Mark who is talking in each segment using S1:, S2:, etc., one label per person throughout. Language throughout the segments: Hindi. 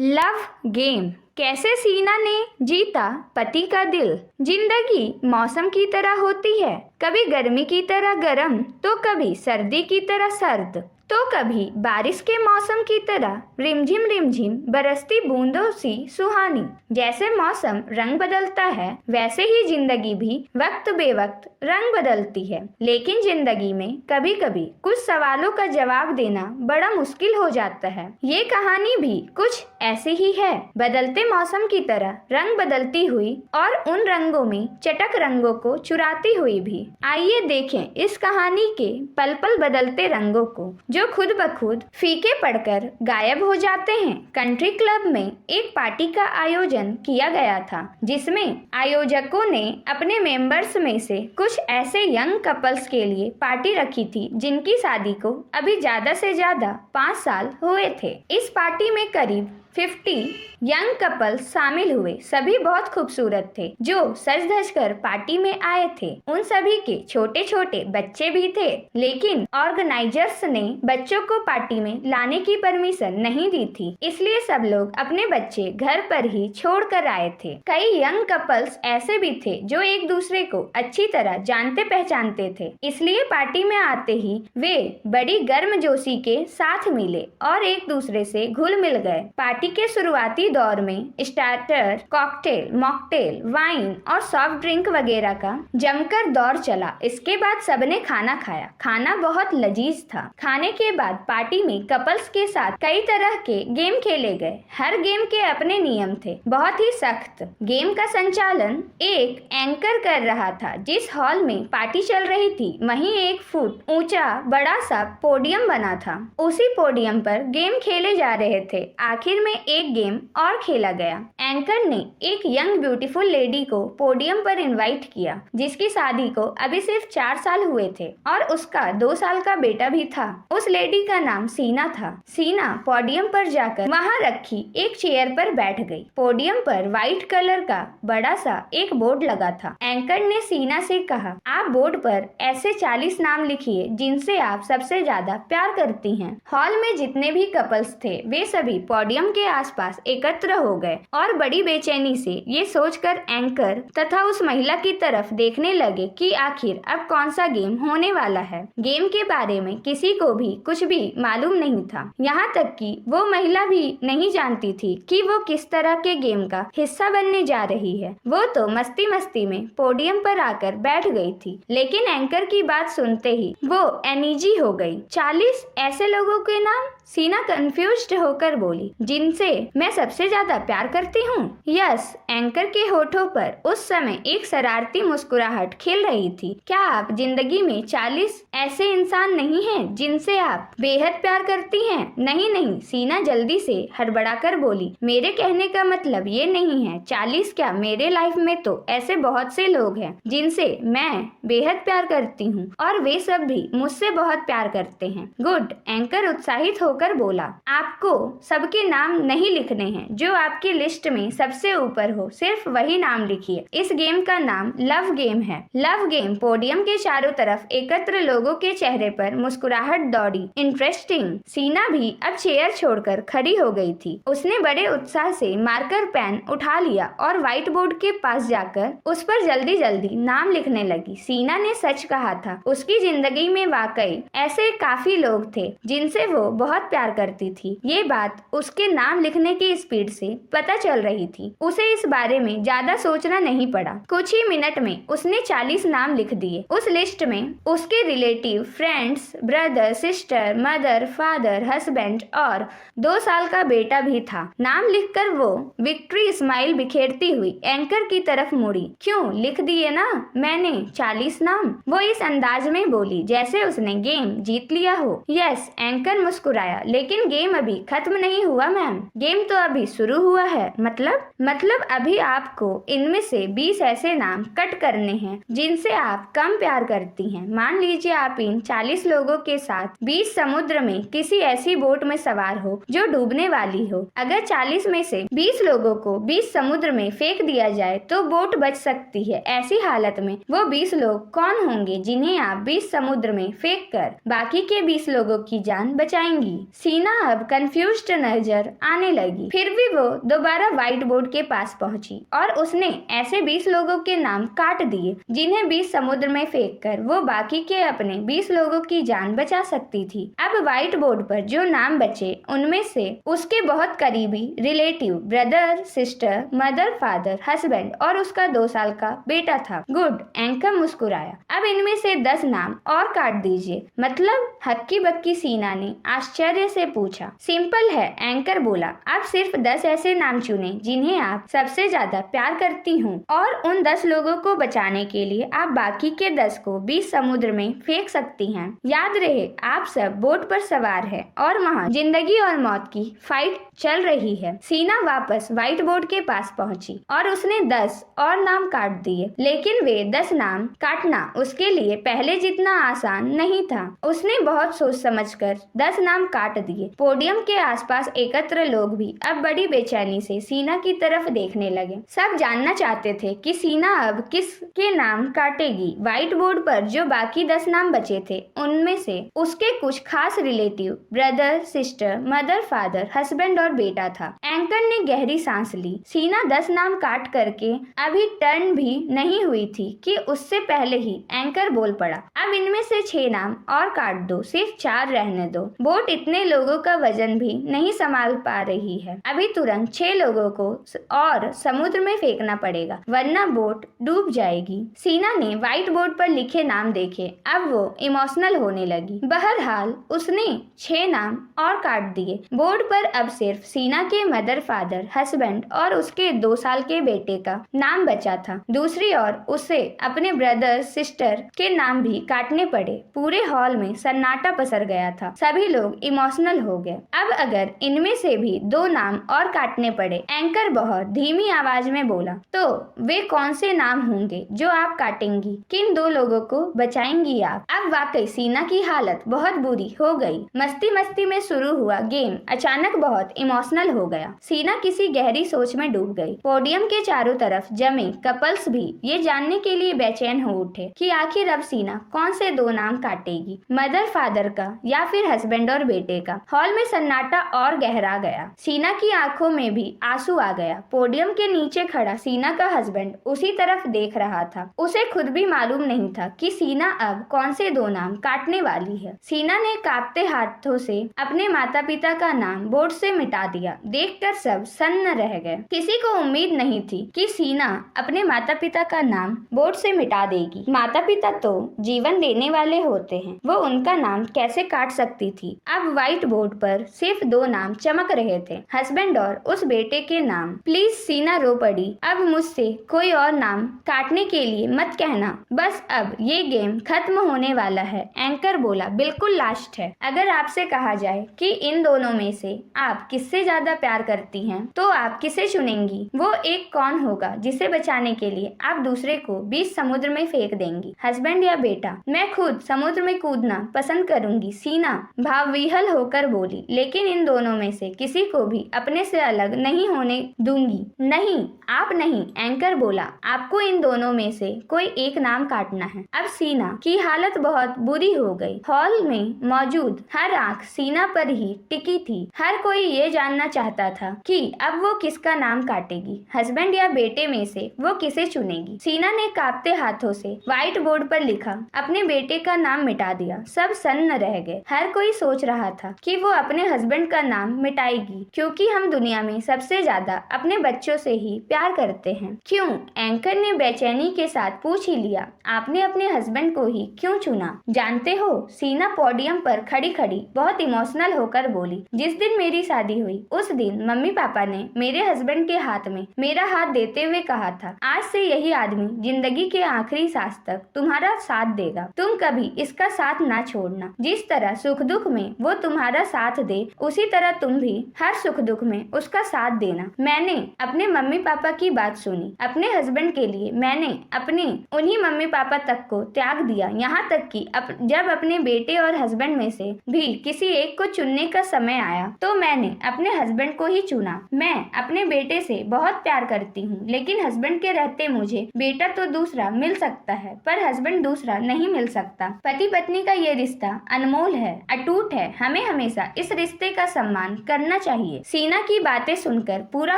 S1: Love game. कैसे सीना ने जीता पति का दिल। जिंदगी मौसम की तरह होती है, कभी गर्मी की तरह गर्म तो कभी सर्दी की तरह सर्द, तो कभी बारिश के मौसम की तरह रिमझिम रिमझिम बरसती बूंदों सी सुहानी। जैसे मौसम रंग बदलता है वैसे ही जिंदगी भी वक्त बेवक्त रंग बदलती है। लेकिन जिंदगी में कभी कभी कुछ सवालों का जवाब देना बड़ा मुश्किल हो जाता है। ये कहानी भी कुछ ऐसी ही है, बदलते मौसम की तरह रंग बदलती हुई और उन रंगों में चटक रंगों को चुराती हुई भी। आइए देखें इस कहानी के पल पल बदलते रंगों को, जो खुद ब खुद फीके पड़कर गायब हो जाते हैं। कंट्री क्लब में एक पार्टी का आयोजन किया गया था, जिसमें आयोजकों ने अपने मेंबर्स में से कुछ ऐसे यंग कपल्स के लिए पार्टी रखी थी जिनकी शादी को अभी ज्यादा से ज्यादा 5 साल हुए थे। इस पार्टी में करीब 50 यंग कपल शामिल हुए। सभी बहुत खूबसूरत थे जो सज धज कर पार्टी में आए थे। उन सभी के छोटे छोटे बच्चे भी थे, लेकिन ऑर्गेनाइजर्स ने बच्चों को पार्टी में लाने की परमिशन नहीं दी थी, इसलिए सब लोग अपने बच्चे घर पर ही छोड़ कर आए थे। कई यंग कपल्स ऐसे भी थे जो एक दूसरे को अच्छी तरह जानते पहचानते थे, इसलिए पार्टी में आते ही वे बड़ी गर्मजोशी के साथ मिले और एक दूसरे से घुल मिल गए। पार्टी के शुरुआती दौर में स्टार्टर, कॉकटेल, मॉकटेल, वाइन और सॉफ्ट ड्रिंक वगैरह का जमकर दौर चला। इसके बाद सबने खाना खाया। खाना बहुत लजीज था। खाने के बाद पार्टी में कपल्स के साथ कई तरह के गेम खेले गए। हर गेम के अपने नियम थे, बहुत ही सख्त। गेम का संचालन एक एंकर कर रहा था। जिस हॉल में पार्टी चल रही थी वहीं 1 फुट ऊंचा बड़ा सा पोडियम बना था। उसी पोडियम पर गेम खेले जा रहे थे। आखिर में एक गेम और खेला गया। एंकर ने एक यंग ब्यूटीफुल लेडी को पोडियम पर इनवाइट किया, जिसकी शादी को अभी सिर्फ 4 साल हुए थे और उसका 2 साल का बेटा भी था। उस लेडी का नाम सीना था। सीना पोडियम पर जाकर वहां रखी एक चेयर पर बैठ गई। पोडियम पर व्हाइट कलर का बड़ा सा एक बोर्ड लगा था। एंकर ने सीना से कहा, आप बोर्ड पर ऐसे 40 नाम लिखिए जिनसे आप सबसे ज्यादा प्यार करती हैं। हॉल में जितने भी कपल्स थे वे सभी पोडियम के आसपास एकत्र हो गए और बड़ी बेचैनी से ये सोचकर एंकर तथा उस महिला की तरफ देखने लगे कि आखिर अब कौन सा गेम होने वाला है। गेम के बारे में किसी को भी कुछ भी मालूम नहीं था, यहाँ तक कि वो महिला भी नहीं जानती थी कि वो किस तरह के गेम का हिस्सा बनने जा रही है। वो तो मस्ती मस्ती में पोडियम पर आकर बैठ गई थी, लेकिन एंकर की बात सुनते ही वो एनीजी हो गई। 40 ऐसे लोगों के नाम? सीना कंफ्यूज्ड होकर बोली, जिनसे मैं सबसे ज्यादा प्यार करती हूँ। यस, एंकर के होठों पर उस समय एक शरारती मुस्कुराहट खिल रही थी। क्या आप जिंदगी में 40 ऐसे इंसान नहीं हैं जिनसे आप बेहद प्यार करती हैं? नहीं नहीं, सीना जल्दी से हड़बड़ाकर बोली, मेरे कहने का मतलब ये नहीं है। 40 क्या, मेरे लाइफ में तो ऐसे बहुत से लोग हैं जिनसे मैं बेहद प्यार करती हूँ और वे सब भी मुझसे बहुत प्यार करते हैं। गुड, एंकर उत्साहित होकर बोला, आपको सबके नाम नहीं लिखने हैं, जो आपकी लिस्ट में सबसे ऊपर हो सिर्फ वही नाम लिखिए। इस गेम का नाम लव गेम है। Love game. पोडियम के चारों तरफ एकत्र लोगों के चेहरे पर मुस्कुराहट दौड़ी। इंटरेस्टिंग। सीना भी अब चेयर छोड़कर खड़ी हो गई थी। उसने बड़े उत्साह से मार्कर पेन उठा लिया और व्हाइट बोर्ड के पास जाकर उस पर जल्दी जल्दी नाम लिखने लगी। सीना ने सच कहा था, उसकी जिंदगी में वाकई ऐसे काफी लोग थे जिनसे वो बहुत प्यार करती थी। ये बात उसके नाम लिखने की स्पीड से पता चल रही थी। उसे इस बारे में ज्यादा सोचना नहीं पड़ा। कुछ ही मिनट में उसने 40 नाम लिख दिए। उस लिस्ट में उसके relative, friends, brother, sister, mother, father, husband और 2 साल का बेटा भी था। नाम लिखकर वो विक्ट्री स्माइल बिखेरती हुई एंकर की तरफ मुड़ी। क्यों, लिख दिए ना मैंने 40 नाम, वो इस अंदाज में बोली जैसे उसने गेम जीत लिया हो। यस, एंकर मुस्कुराया, लेकिन गेम अभी खत्म नहीं हुआ मैम। गेम तो अभी शुरू हुआ है। मतलब अभी आपको इनमें से 20 ऐसे नाम कट करने हैं जिनसे आप कम प्यार करती हैं। मान लीजिए आप इन 40 लोगों के साथ 20 समुद्र में किसी ऐसी बोट में सवार हो जो डूबने वाली हो। अगर 40 में से 20 लोगों को 20 समुद्र में फेंक दिया जाए तो बोट बच सकती है। ऐसी हालत में वो 20 लोग कौन होंगे जिन्हें आप 20 समुद्र में फेंक कर बाकी के 20 लोगों की जान बचाएंगी? सीना अब कंफ्यूज्ड नजर आने लगी। फिर भी वो दोबारा व्हाइट बोर्ड के पास पहुंची और उसने ऐसे 20 लोगों के नाम काट दिए जिन्हें 20 समुद्र में फेंककर वो बाकी के अपने 20 लोगों की जान बचा सकती थी। अब व्हाइट बोर्ड पर जो नाम बचे उनमें से उसके बहुत करीबी relative, brother, sister, mother, father, husband और उसका 2 साल का बेटा था। गुड, एंकर मुस्कुराया। अब इनमें से 10 नाम और काट दीजिए। मतलब? हक्की बक्की सीना ने आश्चर्य से पूछा। सिंपल है, एंकर बोला। आप सिर्फ 10 ऐसे नाम चुने जिन्हें आप सबसे ज्यादा प्यार करती हूँ और उन 10 लोगों को बचाने के लिए आप बाकी के 10 को 20 समुद्र में फेंक सकती हैं। याद रहे, आप सब बोट पर सवार हैं और वहाँ जिंदगी और मौत की फाइट चल रही है। सीना वापस व्हाइट बोर्ड के पास पहुंची और उसने 10 और नाम काट दिए, लेकिन वे 10 नाम काटना उसके लिए पहले जितना आसान नहीं था। उसने बहुत सोच समझकर 10 नाम काट दिए। पोडियम के आसपास एकत्र लोग भी अब बड़ी बेचैनी से सीना की तरफ देखने लगे। सब जानना चाहते थे कि सीना अब किसके नाम काटेगी। व्हाइट बोर्ड पर जो बाकी 10 नाम बचे थे उनमें से उसके कुछ खास relative, brother, sister, mother, father, husband और बेटा था। एंकर ने गहरी सांस ली। सीना 10 नाम काट करके अभी टर्न भी नहीं हुई थी कि उससे पहले ही एंकर बोल पड़ा। अब इनमें से 6 नाम और काट दो, सिर्फ 4 रहने दो। बोट इतने लोगों का वजन भी नहीं संभाल पा रही है। अभी तुरंत 6 लोगों को और समुद्र में फेंकना पड़ेगा, वरना बोट डूब जाएगी। सीना ने व्हाइट बोर्ड पर लिखे नाम देखे। अब वो इमोशनल होने लगी। बहरहाल उसने 6 नाम और काट दिए। बोर्ड पर अब सिर्फ सीना के मदर, फादर, हस्बैंड और उसके 2 साल के बेटे का नाम बचा था। दूसरी ओर उसे अपने ब्रदर, सिस्टर के नाम भी काटने पड़े। पूरे हॉल में सन्नाटा पसर गया था। सभी लोग इमोशनल हो गए। अब अगर इनमें से भी 2 नाम और काटने पड़े, एंकर बहुत धीमी आवाज में बोला, तो वे कौन से नाम होंगे जो आप काटेंगी? किन 2 लोगों को बचाएंगी आप? अब वाकई सीना की हालत बहुत बुरी हो गई। मस्ती मस्ती में शुरू हुआ गेम अचानक बहुत इमोशनल हो गया। सीना किसी गहरी सोच में डूब गई। पोडियम के चारों तरफ जमे कपल्स भी ये जानने के लिए बेचैन हो उठे कि आखिर अब सीना कौन से 2 नाम काटेगी, मदर, फादर का या फिर हस्बैंड और बेटे का। हॉल में सन्नाटा और गहरा गया। सीना की आंखों में भी आंसू आ गया। पोडियम के नीचे खड़ा सीना का हस्बैंड उसी तरफ देख रहा था। उसे खुद भी मालूम नहीं था कि सीना अब कौन से 2 नाम काटने वाली है। सीना ने कांपते हाथों से अपने माता पिता का नाम बोर्ड से मिटा दिया। देखकर सब सन्न रह गए। किसी को उम्मीद नहीं थी कि सीना अपने माता पिता का नाम बोर्ड से मिटा देगी। माता पिता तो जीवन देने वाले होते हैं, वो उनका नाम कैसे काट सकती थी? अब व्हाइट बोर्ड पर सिर्फ 2 नाम चमक रहे थे, हस्बैंड और उस बेटे के नाम। प्लीज, सीना रो पड़ी, अब मुझसे कोई और नाम काटने के लिए मत कहना। बस अब ये गेम खत्म होने वाला है। एंकर बोला, बिल्कुल लास्ट है। अगर आपसे कहा जाए कि इन दोनों में से आप किससे ज्यादा प्यार करती हैं, तो आप किसे चुनेंगी? वो एक कौन होगा जिसे बचाने के लिए आप दूसरे को 20 समुद्र में फेंक देंगी, हस्बैंड या बेटा? मैं खुद समुद्र में कूदना पसंद करूंगी, सीना भावविह्वल होकर बोली। लेकिन इन दोनों में से किसी को भी अपने से अलग नहीं होने दूंगी। नहीं, आप नहीं, एंकर बोला। आपको इन दोनों में से कोई एक नाम काटना है। अब सीना की हालत बहुत बुरी हो गई। हॉल में मौजूद हर आंख सीना पर ही टिकी थी। हर कोई ये जानना चाहता था कि अब वो किसका नाम काटेगी, हस्बैंड या बेटे में से वो किसे चुनेगी। सीना ने कांपते हाथों से व्हाइट बोर्ड पर लिखा, अपने बेटे का नाम मिटा दिया। सब सन्न रह गए। हर कोई सोच रहा था कि वो अपने हस्बैंड का नाम मिटाएगी, क्योंकि हम दुनिया में सबसे ज्यादा अपने बच्चों से ही प्यार करते हैं। क्यों? एंकर ने बेचैनी के साथ पूछ ही लिया। आपने अपने हस्बैंड को ही क्यों चुना? जानते हो, सीना पोडियम पर खड़ी खड़ी बहुत इमोशनल होकर बोली, जिस दिन मेरी शादी हुई उस दिन मम्मी पापा ने मेरे हस्बैंड के हाथ में मेरा हाथ देते हुए कहा था, आज से यही आदमी जिंदगी के आखिरी सांस तक तुम्हारा साथ देगा। तुम कभी इसका साथ ना छोड़ना। जिस तरह सुख दुख में वो तुम्हारा साथ दे, उसी तरह तुम भी हर सुख दुख में उसका साथ देना। मैंने अपने मम्मी पापा की बात सुनी। अपने हस्बैंड के लिए मैंने अपने उन्हीं मम्मी पापा तक को त्याग दिया, यहाँ तक कि जब अपने बेटे और हस्बैंड में से भी किसी एक को चुनने का समय आया तो मैंने अपने हस्बैंड को ही चुना। मैं अपने बेटे से बहुत प्यार करती हूँ, लेकिन हस्बैंड के रहते मुझे बेटा तो दूसरा मिल सकता है, पर हस्बैंड दूसरा नहीं मिल सकता। पति पत्नी का ये रिश्ता अनमोल है, अटूट है, हमें हमेशा इस रिश्ते का सम्मान करना चाहिए। सीना की बातें सुनकर पूरा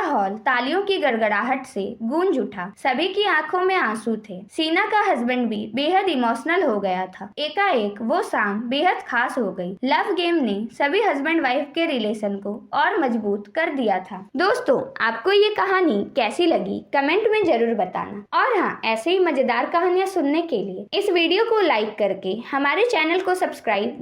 S1: हॉल तालियों की गड़गड़ाहट से गूंज उठा। सभी की आंखों में आंसू थे। सीना का हस्बैंड भी बेहद इमोशनल हो गया था। एकाएक वो शाम बेहद खास हो गई। लव गेम ने सभी हस्बैंड वाइफ के रिलेशन को और मजबूत कर दिया था। दोस्तों, आपको ये कहानी कैसी लगी कमेंट में जरूर बताना। और हाँ, ऐसे ही मजेदार कहानियां सुनने के लिए इस वीडियो को लाइक करके हमारे चैनल को सब्सक्राइब